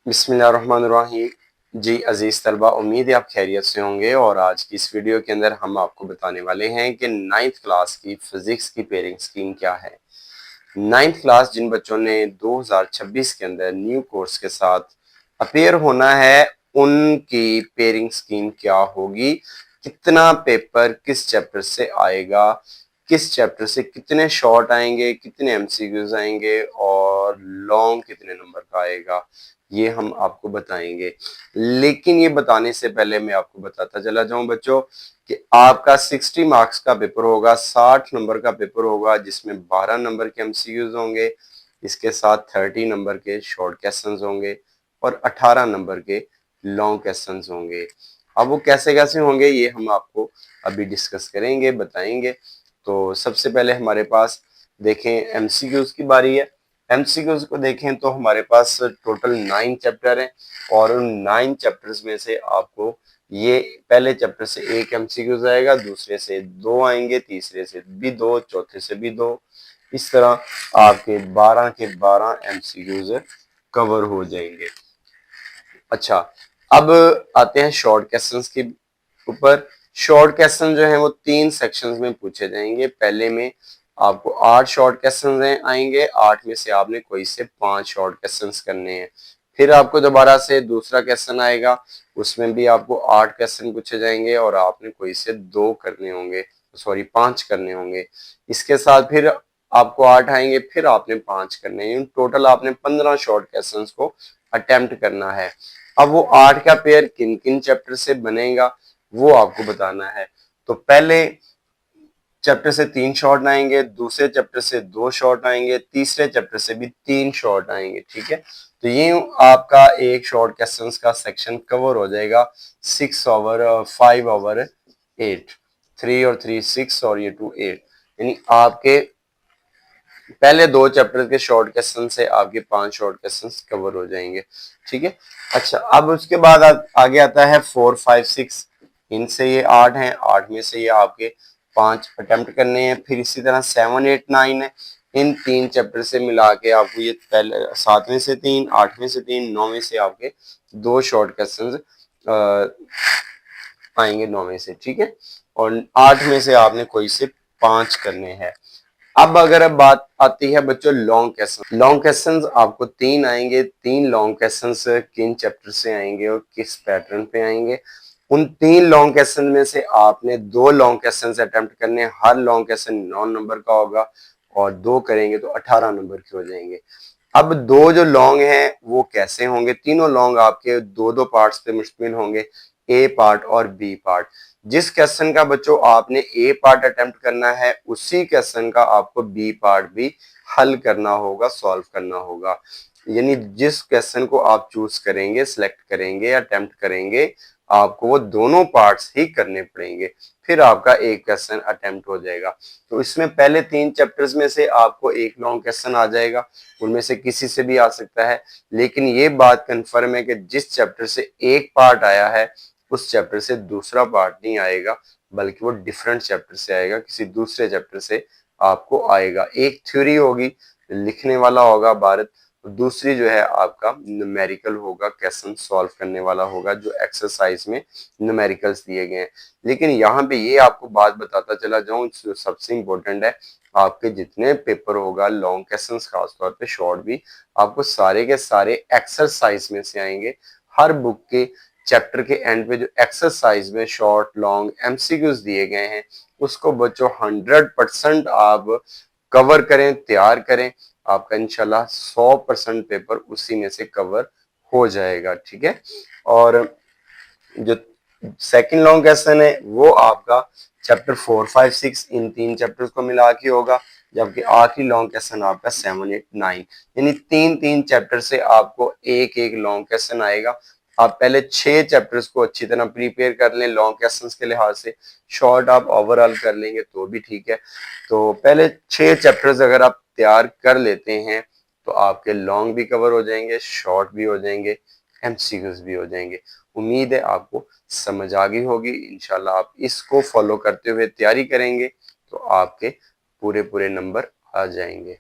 बिस्मिल्लाहिर्रहमानिर्रहीम। जी अजीज़ तलबा, उम्मीद है आप खैरियत से होंगे। और आज की इस वीडियो के अंदर हम आपको बताने वाले हैं कि नाइन्थ क्लास की फिज़िक्स की पेयरिंग स्कीम क्या है। नाइन्थ क्लास जिन बच्चों ने 2026 के अंदर न्यू कोर्स के साथ अपेयर होना है, उनकी पेयरिंग स्कीम क्या होगी, कितना पेपर किस चैप्टर से आएगा, किस चैप्टर से कितने शॉर्ट आएंगे, कितने एमसीक्यूज आएंगे और लॉन्ग कितने नंबर का आएगा, ये हम आपको बताएंगे। लेकिन ये बताने से पहले मैं आपको बताता चला जाऊं बच्चों कि आपका 60 मार्क्स का पेपर होगा, 60 नंबर का पेपर होगा, जिसमें 12 नंबर के एमसीक्यूज होंगे, इसके साथ 30 नंबर के शॉर्ट क्वेश्चंस होंगे और 18 नंबर के लॉन्ग क्वेश्चंस होंगे। अब वो कैसे कैसे होंगे ये हम आपको अभी डिस्कस करेंगे, बताएंगे। तो सबसे पहले हमारे पास देखें एमसीक्यूज की बारी है। एमसीक्यूज को देखें तो हमारे पास टोटल 9 चैप्टर हैं और उन 9 चैप्टर्स में से आपको ये पहले चैप्टर से एक एमसीक्यूज आएगा, दूसरे से 2 आएंगे, तीसरे से भी 2, चौथे से भी 2। इस तरह आपके 12 के 12 एमसीक्यूज कवर हो जाएंगे। अच्छा, अब आते हैं शॉर्ट क्वेश्चंस के ऊपर। शॉर्ट क्वेश्चन जो है वो 3 सेक्शंस में पूछे जाएंगे। पहले में आपको 8 शॉर्ट क्वेश्चन आएंगे, 8 में से आपने कोई से 5 शॉर्ट क्वेश्चंस करने हैं। फिर आपको दोबारा से दूसरा क्वेश्चन आएगा, उसमें भी आपको 8 क्वेश्चन पूछे जाएंगे और आपने कोई से 2 करने होंगे, सॉरी 5 करने होंगे। इसके साथ फिर आपको 8 आएंगे, फिर आपने 5 करने हैं। टोटल आपने 15 शॉर्ट क्वेश्चंस को अटेम्प्ट करना है। अब वो 8 का पेयर किन किन चैप्टर से बनेगा वो आपको बताना है। तो पहले चैप्टर से 3 शॉर्ट आएंगे, दूसरे चैप्टर से 2 शॉर्ट आएंगे, तीसरे चैप्टर से भी 3 शॉर्ट आएंगे। ठीक है, तो ये आपका एक शॉर्ट क्वेश्चंस का सेक्शन कवर हो जाएगा 6 ओवर 5 ओवर 8, 3 और 3 6 और ये 2 8, यानी आपके पहले 2 चैप्टर के शॉर्ट क्वेश्चन से आपके 5 शॉर्ट क्वेश्चन कवर हो जाएंगे। ठीक है, अच्छा अब उसके बाद आगे आता है 4 5 6। इनसे ये 8 हैं, 8 में से ये आपके 5 अटेम्प्ट करने हैं। फिर इसी तरह 7 8 9 है, इन 3 चैप्टर से मिला के आपको ये पहले 7 में से 3, 8 में से 3, 9 में से आपके 2 शॉर्ट क्वेश्चन आएंगे 9 में से। ठीक है, और 8 में से आपने कोई से 5 करने हैं। अब बात आती है बच्चों लॉन्ग क्वेश्चन। लॉन्ग क्वेश्चंस आपको 3 आएंगे। 3 लॉन्ग क्वेश्चंस किन चैप्टर से आएंगे और किस पैटर्न पे आएंगे। उन 3 लॉन्ग क्वेश्चन में से आपने 2 लॉन्ग क्वेश्चन अटेम्प्ट करने। हर लॉन्ग क्वेश्चन 9 नंबर का होगा और 2 करेंगे तो 18 नंबर के हो जाएंगे। अब 2 जो लॉन्ग हैं वो कैसे होंगे, तीनों लॉन्ग आपके 2-2 पार्ट्स पे मुश्तमिल होंगे, ए पार्ट और बी पार्ट। जिस क्वेश्चन का बच्चों आपने ए पार्ट अटेम्प्ट करना है, उसी क्वेश्चन का आपको बी पार्ट भी हल करना होगा, सॉल्व करना होगा। यानी जिस क्वेश्चन को आप चूज करेंगे, सिलेक्ट करेंगे, अटेम्प्ट करेंगे, आपको वो दोनों पार्ट्स ही करने पड़ेंगे, फिर आपका एक क्वेश्चन अटेम्प्ट हो जाएगा। तो इसमें पहले 3 चैप्टर्स में से आपको एक लॉन्ग क्वेश्चन आ जाएगा, उनमें से किसी से भी आ सकता है। लेकिन ये बात कंफर्म है कि जिस चैप्टर से एक पार्ट आया है उस चैप्टर से दूसरा पार्ट नहीं आएगा, बल्कि वो डिफरेंट चैप्टर से आएगा, किसी दूसरे चैप्टर से आपको आएगा। एक थ्योरी होगी, लिखने वाला होगा भारत, दूसरी जो है आपका न्यूमेरिकल होगा, क्वेश्चन सॉल्व करने वाला होगा, जो एक्सरसाइज में न्यूमेरिकल्स दिए गए हैं। लेकिन यहाँ पे ये आपको बात बताता चला जाऊं, सबसे इंपॉर्टेंट है, आपके जितने पेपर होगा लॉन्ग क्वेश्चन, खासतौर पे शॉर्ट भी, आपको सारे के सारे एक्सरसाइज में से आएंगे। हर बुक के चैप्टर के एंड पे जो एक्सरसाइज में शॉर्ट लॉन्ग एमसीक्यूज दिए गए हैं, उसको बच्चों 100% आप कवर करें, तैयार करें, आपका इंशाल्लाह 100% पेपर उसी में से कवर हो जाएगा। ठीक है, और जो सेकंड लॉन्ग क्वेश्चन है वो आपका चैप्टर 4 5 6 इन 3 चैप्टर्स को मिला के होगा, जबकि आखिरी लॉन्ग क्वेश्चन आपका 7 8 9, यानी 3 चैप्टर से आपको एक एक लॉन्ग क्वेश्चन आएगा। आप पहले 6 चैप्टर्स को अच्छी तरह प्रिपेयर कर लें लॉन्ग क्वेश्चंस के लिहाज से, शॉर्ट आप ओवरऑल कर लेंगे तो भी ठीक है। तो पहले 6 चैप्टर्स अगर आप तैयार कर लेते हैं तो आपके लॉन्ग भी कवर हो जाएंगे, शॉर्ट भी हो जाएंगे, एमसीक्यूज भी हो जाएंगे। उम्मीद है आपको समझ आ गई होगी। इंशाल्लाह आप इसको फॉलो करते हुए तैयारी करेंगे तो आपके पूरे पूरे नंबर आ जाएंगे।